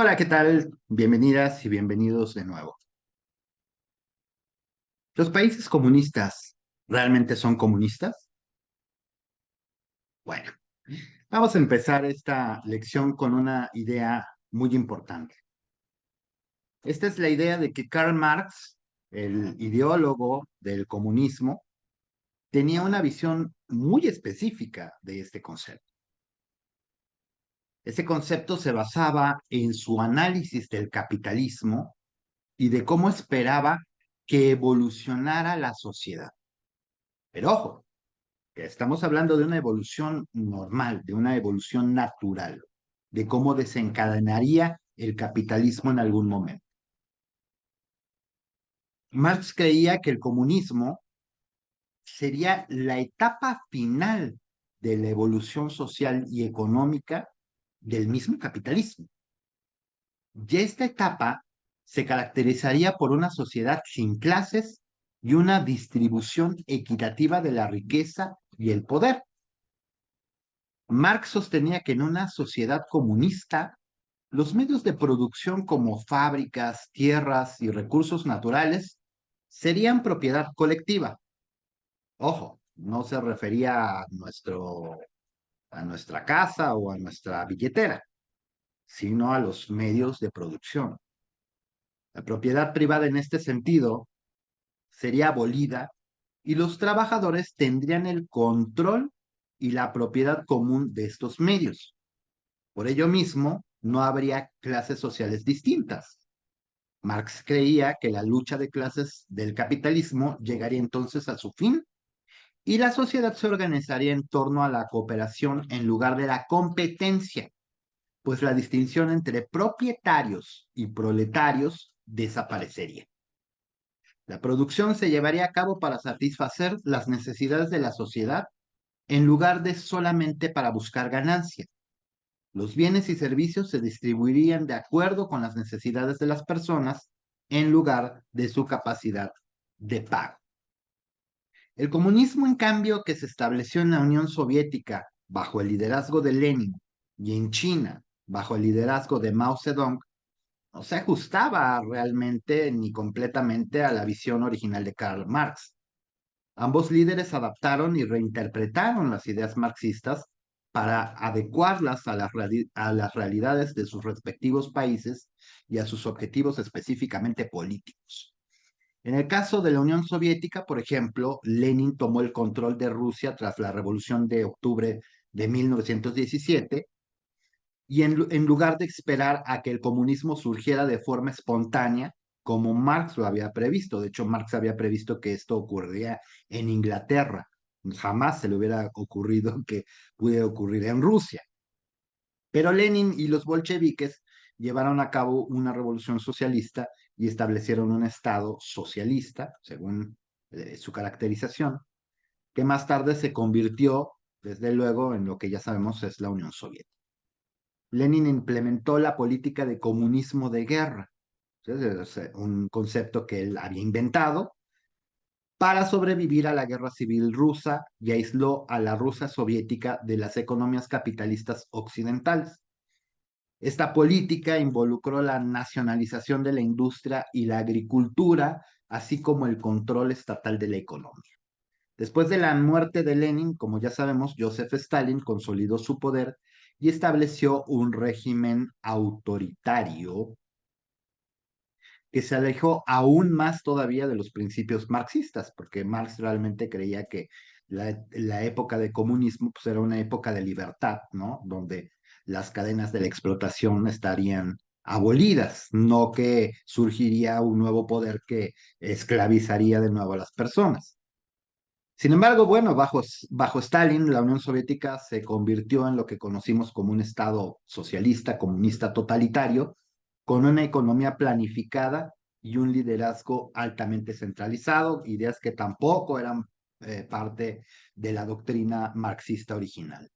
Hola, ¿qué tal? Bienvenidas y bienvenidos de nuevo. ¿Los países comunistas realmente son comunistas? Bueno, vamos a empezar esta lección con una idea muy importante. Esta es la idea de que Karl Marx, el ideólogo del comunismo, tenía una visión muy específica de este concepto. Este concepto se basaba en su análisis del capitalismo y de cómo esperaba que evolucionara la sociedad. Pero ojo, que estamos hablando de una evolución normal, de una evolución natural, de cómo desencadenaría el capitalismo en algún momento. Marx creía que el comunismo sería la etapa final de la evolución social y económica del mismo capitalismo. Y esta etapa se caracterizaría por una sociedad sin clases y una distribución equitativa de la riqueza y el poder. Marx sostenía que en una sociedad comunista, los medios de producción como fábricas, tierras y recursos naturales serían propiedad colectiva. Ojo, no se refería a nuestra casa o a nuestra billetera, sino a los medios de producción. La propiedad privada en este sentido sería abolida y los trabajadores tendrían el control y la propiedad común de estos medios. Por ello mismo, no habría clases sociales distintas. Marx creía que la lucha de clases del capitalismo llegaría entonces a su fin y la sociedad se organizaría en torno a la cooperación en lugar de la competencia, pues la distinción entre propietarios y proletarios desaparecería. La producción se llevaría a cabo para satisfacer las necesidades de la sociedad en lugar de solamente para buscar ganancia. Los bienes y servicios se distribuirían de acuerdo con las necesidades de las personas en lugar de su capacidad de pago. El comunismo, en cambio, que se estableció en la Unión Soviética bajo el liderazgo de Lenin y en China bajo el liderazgo de Mao Zedong, no se ajustaba realmente ni completamente a la visión original de Karl Marx. Ambos líderes adaptaron y reinterpretaron las ideas marxistas para adecuarlas a las realidades de sus respectivos países y a sus objetivos específicamente políticos. En el caso de la Unión Soviética, por ejemplo, Lenin tomó el control de Rusia tras la Revolución de Octubre de 1917 y en lugar de esperar a que el comunismo surgiera de forma espontánea, como Marx lo había previsto. De hecho, Marx había previsto que esto ocurriría en Inglaterra. Jamás se le hubiera ocurrido que pudiera ocurrir en Rusia. Pero Lenin y los bolcheviques llevaron a cabo una revolución socialista y establecieron un Estado socialista, según su caracterización, que más tarde se convirtió, desde luego, en lo que ya sabemos es la Unión Soviética. Lenin implementó la política de comunismo de guerra, es un concepto que él había inventado para sobrevivir a la guerra civil rusa y aisló a la Rusia soviética de las economías capitalistas occidentales. Esta política involucró la nacionalización de la industria y la agricultura, así como el control estatal de la economía. Después de la muerte de Lenin, como ya sabemos, Joseph Stalin consolidó su poder y estableció un régimen autoritario que se alejó aún más todavía de los principios marxistas, porque Marx realmente creía que la época de comunismo pues, era una época de libertad, ¿no? Donde las cadenas de la explotación estarían abolidas, no que surgiría un nuevo poder que esclavizaría de nuevo a las personas. Sin embargo, bueno, bajo Stalin, la Unión Soviética se convirtió en lo que conocimos como un Estado socialista, comunista totalitario, con una economía planificada y un liderazgo altamente centralizado, ideas que tampoco eran parte de la doctrina marxista original.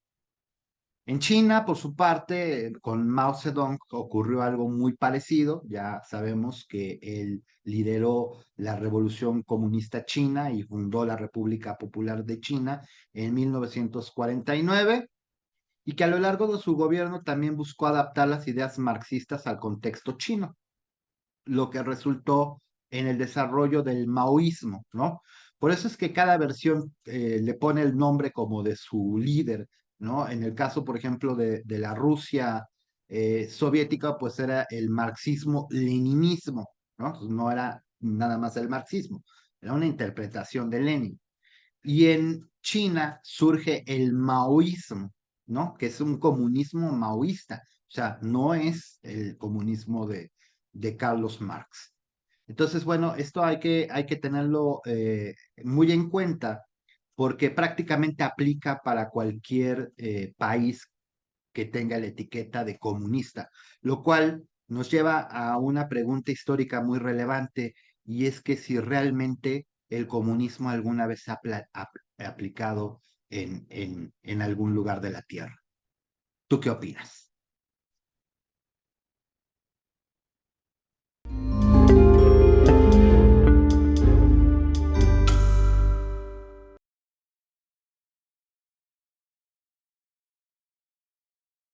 En China, por su parte, con Mao Zedong ocurrió algo muy parecido. Ya sabemos que él lideró la Revolución Comunista China y fundó la República Popular de China en 1949. y que a lo largo de su gobierno también buscó adaptar las ideas marxistas al contexto chino, lo que resultó en el desarrollo del maoísmo, ¿no? Por eso es que cada versión le pone el nombre como de su líder, ¿no? En el caso, por ejemplo, de la Rusia soviética, pues era el marxismo-leninismo, ¿no? Entonces, no era nada más el marxismo, era una interpretación de Lenin. Y en China surge el maoísmo, ¿no? Que es un comunismo maoísta, o sea, no es el comunismo de Carlos Marx. Entonces, bueno, esto hay que tenerlo muy en cuenta porque prácticamente aplica para cualquier país que tenga la etiqueta de comunista, lo cual nos lleva a una pregunta histórica muy relevante y es que si realmente el comunismo alguna vez se ha aplicado en algún lugar de la Tierra. ¿Tú qué opinas?